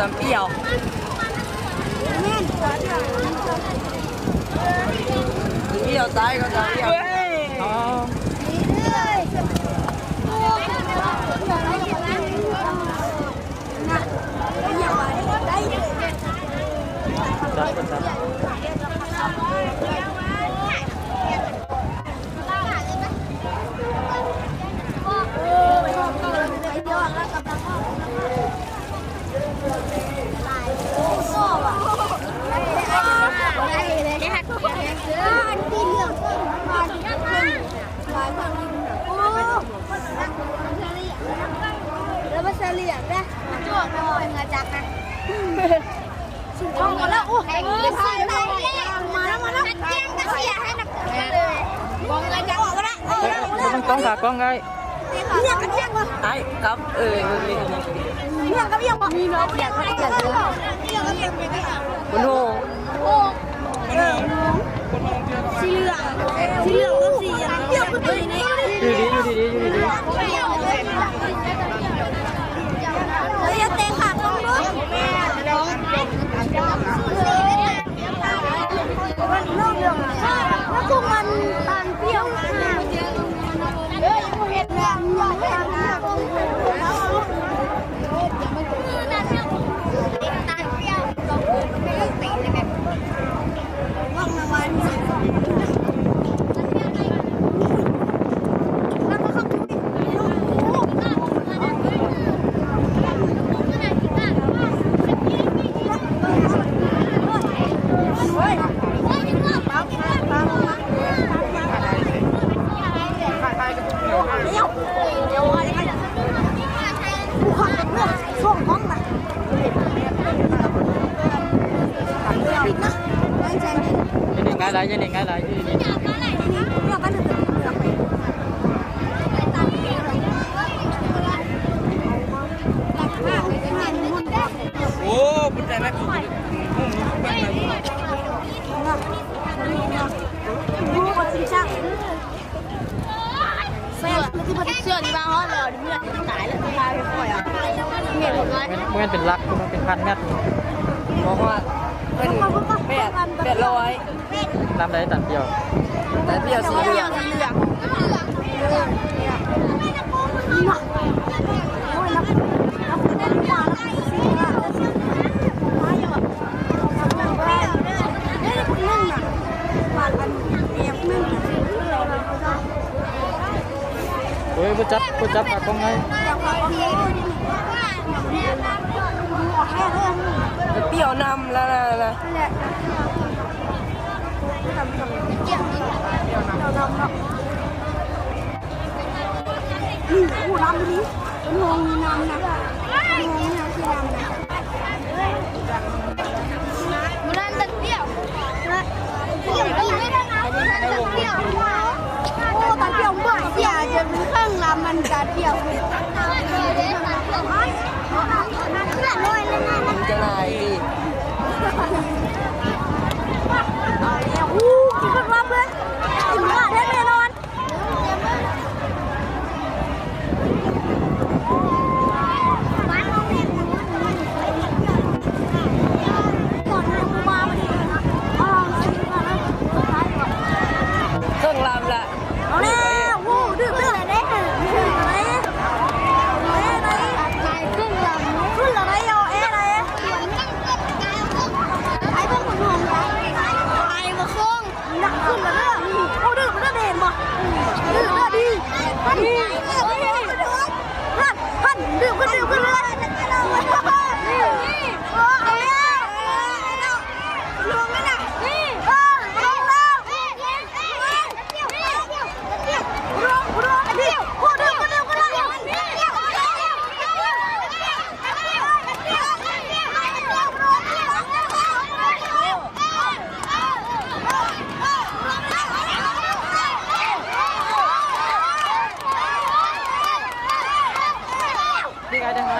ความเปรี้ยวเปรี้ยวตายก็จะเปรี้ยวอ๋อแล้วมาเฉลี่ยนะจวกมาเป็นกระจักนะสุดท้องมาแล้วโอ้ยมาแล้วแจ้งก็เสียให้หนักเลยมองอะไรจังวะนะต้องขากล้องไงเนี่ยกันแจ้งวะไอ้กับเนี่ยกับยังวะมีเนาะเนี่ยกับยังเนี่ยกับยังบนโฮสีเหลืองก็สีอะไรเดี๋ยวคุณดูนี่อยู่ดีเฮ้ยเตะขาต้องลุ้นมันเรื่องแล้วพวกมันตานเปรี้ยวเฮ้ยเห็นแล้วยังไงไรโอ้เป็นใจนะเสื้อที่บ้านเขาเลยเมื่อตายแล้วตายไปก่อนอ่ะเห็นหมดเลยมันเป็นลักมันเป็นพันเมตรเพราะว่าเป็น800น้ำได้ตัดเดียวแต่เปรี้ยวสีเหลืองโอ้ยผู้จับกับกล้องไงเปรี้ยวนำแล้วนะผู้นำนี้งงนำนะที่นำมันนั่นตัดเดี่ยวไม่ได้นะตัดเดี่ยวโอ้ตัดเดี่ยวบ่อยเสียจะเป็นเครื่องลำมันตัดเดี่ยวจะไหนกินกันรับเลยกินว่าได้แน่นอนเครื่องรำละเอาแล้ววู้ดื้ออะไรได้ขึ้นอะไรเอาเอ๊ะอะไรไอ้พวกคนหงไอ้มาคงหนักขึ้นแล้วเนี่ยเอาดื้อมันเด่นบ่ดื้อดีพันดื้อขึ้นเลยเอาแล้วลงไม่หนักนี่ลงแล้วรอเดี๋ยวพูดดื้อก็ดื้อก็ดื้อนี่ไงได้ไหม